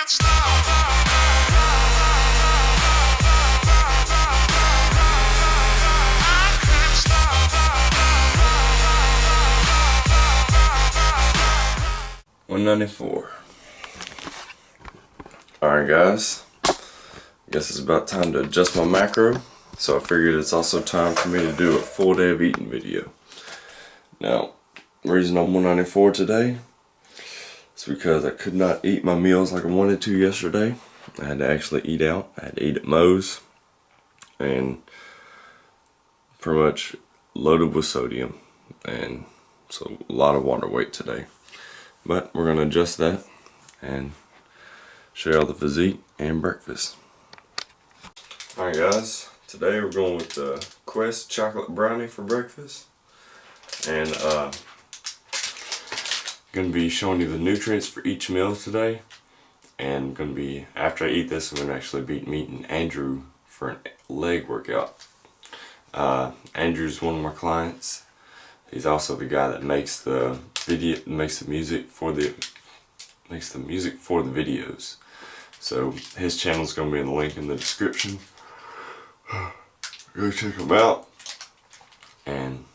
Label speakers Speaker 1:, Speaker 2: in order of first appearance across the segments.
Speaker 1: $1.94. Alright guys, I guess it's about time to adjust my macro, so I figured it's also time for me to do a full day of eating video. Now, the reason I'm $1.94 today is because I could not eat my meals like I wanted to yesterday. I had to actually eat out. I had to eat at Moe's, and pretty much loaded with sodium, and so a lot of water weight today. But we're gonna adjust that and show you all the physique and breakfast. Alright guys, today we're going with the Quest chocolate brownie for breakfast, and gonna be showing you the nutrients for each meal today. And gonna be, after I eat this, I'm gonna actually be meeting Andrew for a leg workout. Andrew's one of my clients. He's also the guy that makes the music for the videos. So his channel's gonna be in the link in the description. Go check him out, and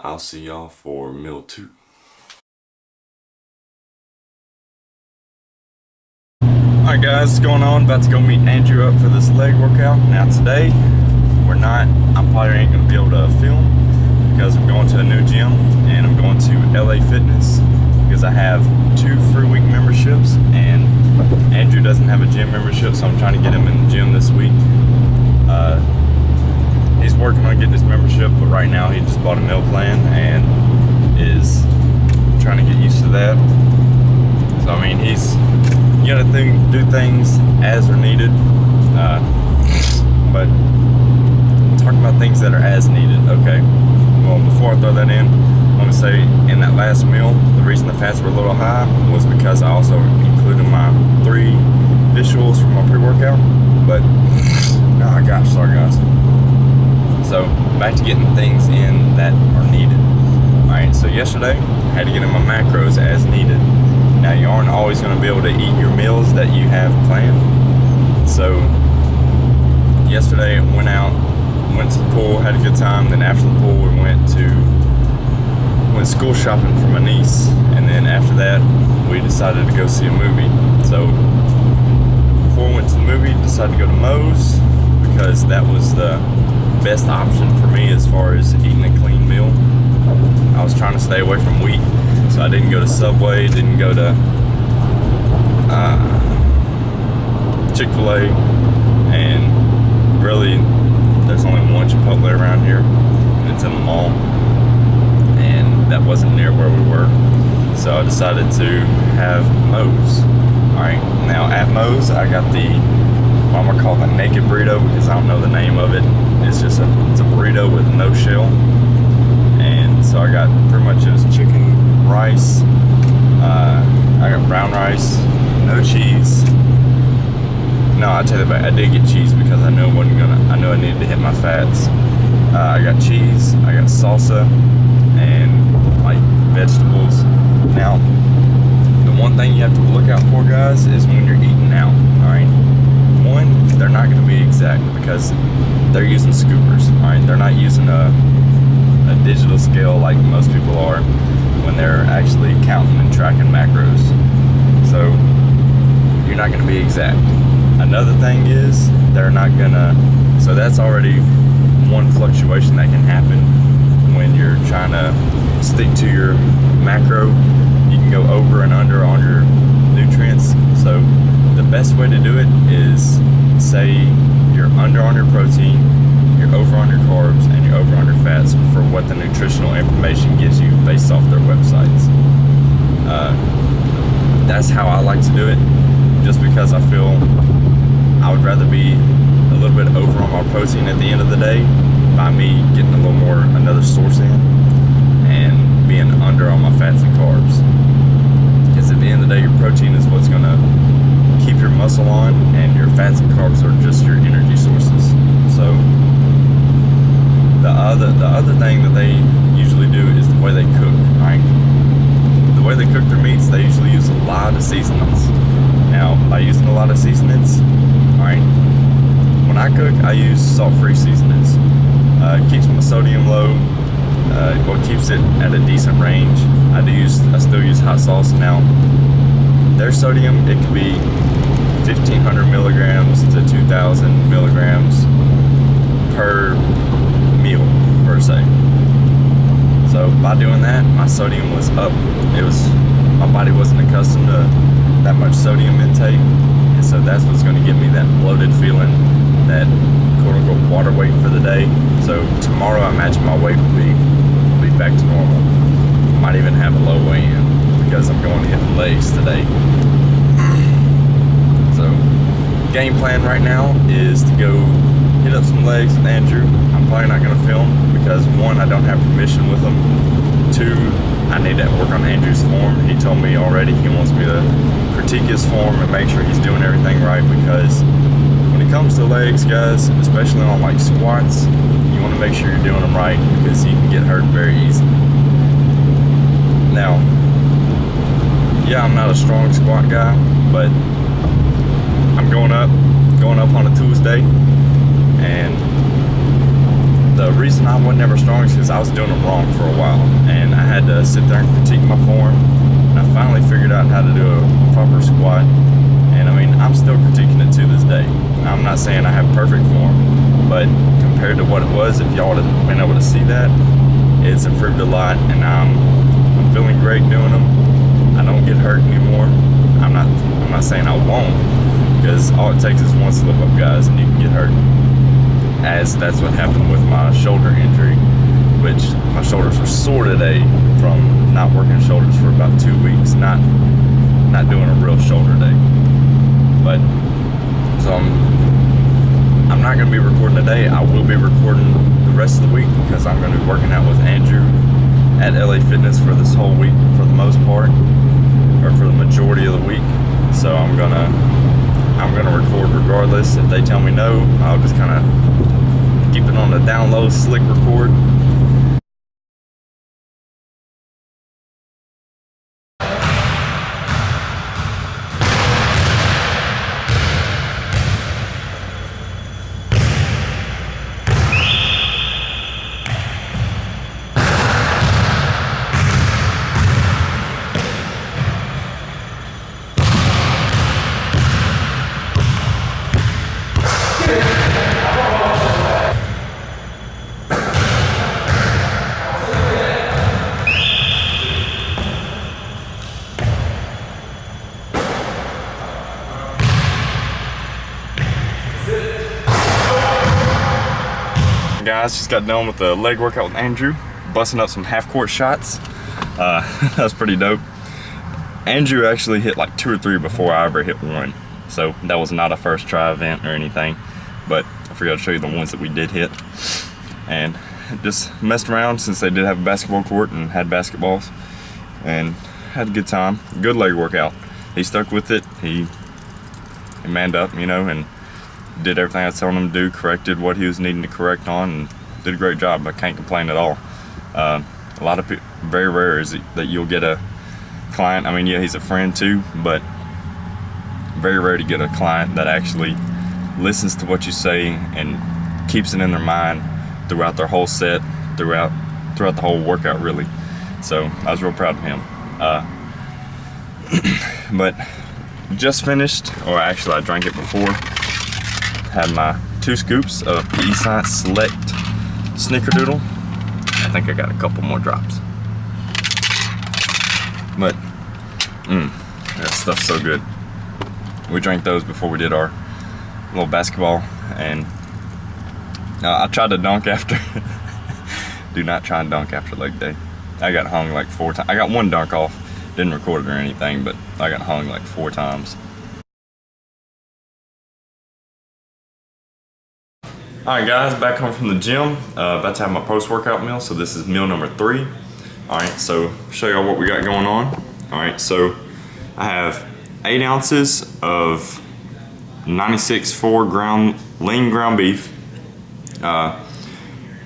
Speaker 1: I'll see y'all for meal 2. Alright guys, what's going on? About to go meet Andrew up for this leg workout. Now today, I probably ain't gonna be able to film because I'm going to a new gym, and I'm going to LA Fitness because I have 2 free week memberships, and Andrew doesn't have a gym membership, so I'm trying to get him in the gym this week. He's working on getting his membership, but right now he just bought a meal plan and is trying to get used to that. So I mean, you gotta do things as are needed, but talking about things that are as needed. Okay, well, before I throw that in, I want to say in that last meal, the reason the fats were a little high was because I also included my 3 fish oils for my pre-workout. But oh gosh, sorry guys. So back to getting things in that are needed. Alright, so yesterday I had to get in my macros as needed. Now you aren't always going to be able to eat your meals that you have planned. So yesterday I went to the pool, had a good time. Then after the pool we went school shopping for my niece, and then after that we decided to go see a movie. So before we went to the movie, decided to go to Moe's because that was the best option for me as far as eating a clean meal. I was trying to stay away from wheat, so I didn't go to Subway, didn't go to Chick-fil-A, and really there's only one Chipotle around here, and it's in the mall, and that wasn't near where we were, so I decided to have Moe's. Alright, now at Moe's I got what I'm gonna call the naked burrito because I don't know the name of it. It's just it's a burrito with no shell, and so I got pretty much just chicken, rice, I got brown rice, no cheese. No, I tell you what, I did get cheese because I knew I needed to hit my fats. I got cheese, I got salsa, and like vegetables. Now, the one thing you have to look out for, guys, is when you're eating out. Alright, one, they're not going to be exact because they're using scoopers. Alright, they're not using a digital scale like most people are when they're actually counting and tracking macros. So you're not going to be exact. Another thing is they're not gonna, so that's already one fluctuation that can happen when you're trying to stick to your macro. You can go over and under on your nutrients. So the best way to do it is say you're under on your protein, you're over on your carbs, and you're over on your fats for what the nutritional information gives you based off their websites. That's how I like to do it, just because I feel I would rather be a little bit over on my protein at the end of the day by me getting a little more, another source in, and being under on my fats and carbs. Because at the end of the day, your protein is what's going to keep your muscle on, and your fats and carbs are just your energy sources. So the other thing that they usually do is the way they cook. The way they cook their meats, they usually use a lot of seasonings. Now, by using lot of seasonings. Alright, when I cook, I use salt-free seasonings. It keeps my sodium low, well, keeps it at a decent range. I still use hot sauce now. Their sodium, it could be 1,500 milligrams to 2,000 milligrams per meal, per se. So by doing that, my sodium was up. My body wasn't accustomed to that much sodium intake, and so that's what's going to give me that bloated feeling, that quote-unquote water weight for the day. So tomorrow, I imagine my weight will be back to normal. Might even have a low weigh-in because I'm going to hit the legs today. So game plan right now is to go hit up some legs with Andrew. I'm probably not going to film because one, I don't have permission with him. Two, I need to work on Andrew's form. He told me already he wants me to critique his form and make sure he's doing everything right, because when it comes to legs, guys, especially on like squats, you want to make sure you're doing them right because you can get hurt very easy. Now, yeah, I'm not a strong squat guy, but I'm going up on a Tuesday, and the reason I wasn't ever strong is because I was doing them wrong for a while, and I had to sit there and critique my form, and I finally figured out how to do a proper squat, and I mean, I'm still critiquing it to this day. I'm not saying I have perfect form, but compared to what it was, if y'all would have been able to see that, it's improved a lot, and I'm feeling great doing them. I don't get hurt anymore. I'm not saying I won't, because all it takes is one slip up, guys, and you can get hurt. As that's what happened with my shoulder injury, which my shoulders were sore today from not working shoulders for about 2 weeks, not doing a real shoulder day. But so I'm not going to be recording today. I will be recording the rest of the week because I'm going to be working out with Andrew at LA Fitness for this whole week, for the most part, or for the majority of the week. So I'm gonna record regardless. If they tell me no, I'll just kind of keep it on the down low, slick record. Guys, just got done with the leg workout with Andrew, busting up some half-court shots. That's pretty dope. Andrew actually hit like 2 or 3 before I ever hit one, so that was not a first try event or anything, but I forgot to show you the ones that we did hit. And just messed around since they did have a basketball court and had basketballs, and had a good time. Good leg workout. He stuck with it. He manned up, you know, and did everything I was telling him to do, corrected what he was needing to correct on, and did a great job. I can't complain at all. A lot of people, very rare is it that you'll get a client, I mean, yeah, he's a friend too, but very rare to get a client that actually listens to what you say and keeps it in their mind throughout their whole set, throughout the whole workout, really. So I was real proud of him. But just finished, or actually I drank it before. Had my 2 scoops of East Side Select Snickerdoodle. I think I got a couple more drops. But, that stuff's so good. We drank those before we did our little basketball, and I tried to dunk after. Do not try and dunk after leg day. I got hung like 4 times. I got 1 dunk off. Didn't record it or anything, but I got hung like 4 times. Alright guys, back home from the gym, about to have my post-workout meal, so this is meal number 3. Alright, so show y'all what we got going on. Alright, so I have 8 ounces of 96.4 lean ground beef. I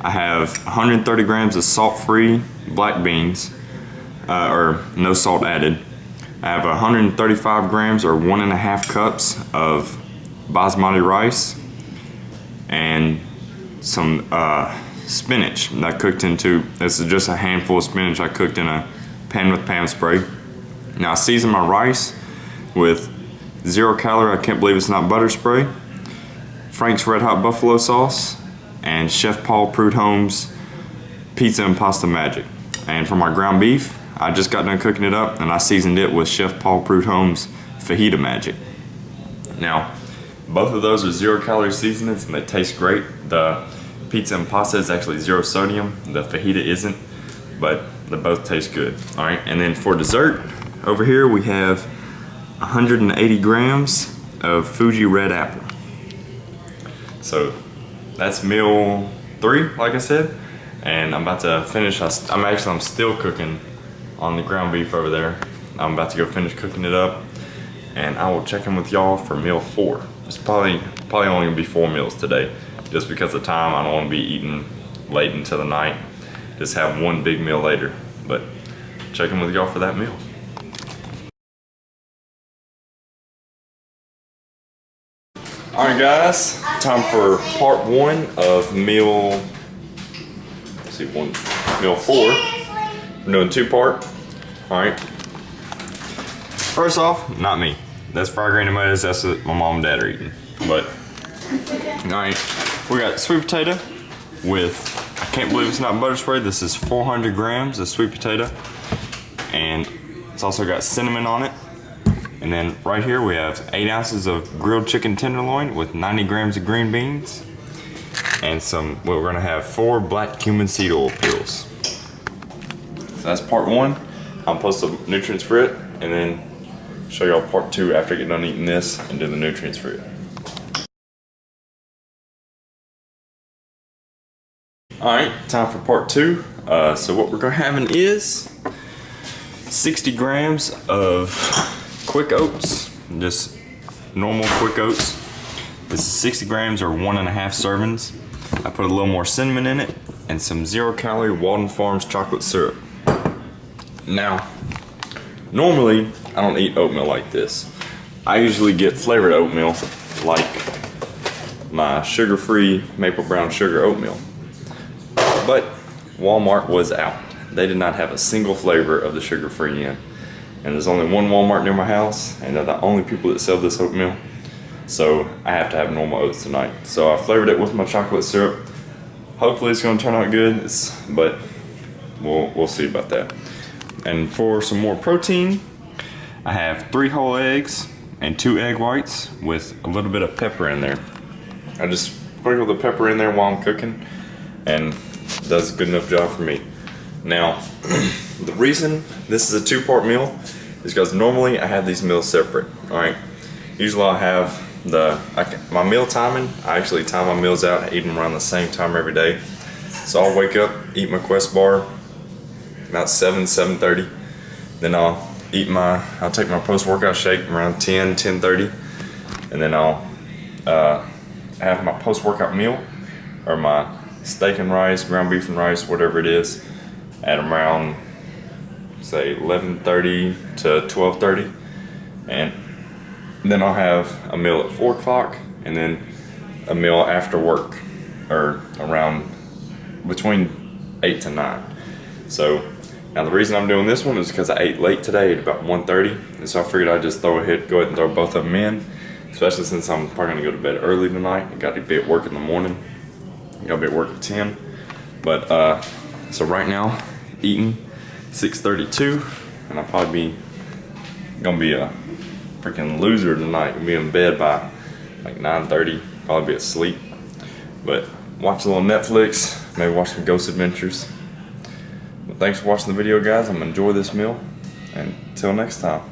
Speaker 1: have 130 grams of salt-free black beans, or no salt added. I have 135 grams or 1.5 cups of basmati rice and some spinach that I cooked into. This is just a handful of spinach I cooked in a pan with Pam spray. Now I season my rice with 0 calorie, I can't believe it's not butter spray, Frank's Red Hot Buffalo sauce, and Chef Paul Prudhomme's Pizza and Pasta Magic. And for my ground beef, I just got done cooking it up and I seasoned it with Chef Paul Prudhomme's Fajita Magic. Now, both of those are 0 calorie seasonings and they taste great. The pizza and pasta is actually 0 sodium, the fajita isn't, but they both taste good. All right, and then for dessert, over here we have 180 grams of Fuji red apple. So that's meal 3, like I said, and I'm about to finish. I'm still cooking on the ground beef over there. I'm about to go finish cooking it up, and I will check in with y'all for meal 4. It's probably only gonna be 4 meals today, just because of time. I don't want to be eating late into the night. Just have one big meal later, but check in with y'all for that meal. All right, guys, time for part 1 of meal. Let's see, meal 4. We're doing 2-part. All right. First off, not me. That's fried green tomatoes. That's what my mom and dad are eating. But all right, we got sweet potato with, I can't believe it's not butter spray. This is 400 grams of sweet potato, and it's also got cinnamon on it. And then right here we have 8 ounces of grilled chicken tenderloin with 90 grams of green beans, and we're gonna have 4 black cumin seed oil peels. So that's part 1. I'll post the nutrients for it, and then show y'all part 2 after I get done eating this and do the nutrients for it. All right, time for part 2. So what we're gonna having is 60 grams of quick oats, just normal quick oats. This is 60 grams or 1.5 servings. I put a little more cinnamon in it and some 0 calorie Walden Farms chocolate syrup. Now, normally I don't eat oatmeal like this. I usually get flavored oatmeal, like my sugar-free maple brown sugar oatmeal. But Walmart was out. They did not have a single flavor of the sugar-free in. And there's only one Walmart near my house, and they're the only people that sell this oatmeal. So I have to have normal oats tonight. So I flavored it with my chocolate syrup. Hopefully it's gonna turn out good, but we'll see about that. And for some more protein, I have 3 whole eggs and 2 egg whites with a little bit of pepper in there. I just sprinkle the pepper in there while I'm cooking, and it does a good enough job for me. Now, the reason this is a 2-part meal is because normally I have these meals separate. All right, usually I have my meal timing. I actually time my meals out and eat them around the same time every day. So I'll wake up, eat my Quest bar about 7:30. Then I'll take my post-workout shake around 10:30, and then I'll have my post-workout meal, or my steak and rice, ground beef and rice, whatever it is, at around say 11:30 to 12:30, and then I'll have a meal at 4 o'clock, and then a meal after work, or around between 8 to 9. So now the reason I'm doing this one is because I ate late today at about 1:30, and so I figured I'd just go ahead and throw both of them in, especially since I'm probably gonna go to bed early tonight. I got to be at work in the morning. I got to be at work at 10. But so right now, eating 6:32, and I'll probably gonna be a freaking loser tonight. I'll be in bed by like 9:30, probably be asleep. But watch a little Netflix, maybe watch some Ghost Adventures. But thanks for watching the video, guys. I'm gonna enjoy this meal, and until next time.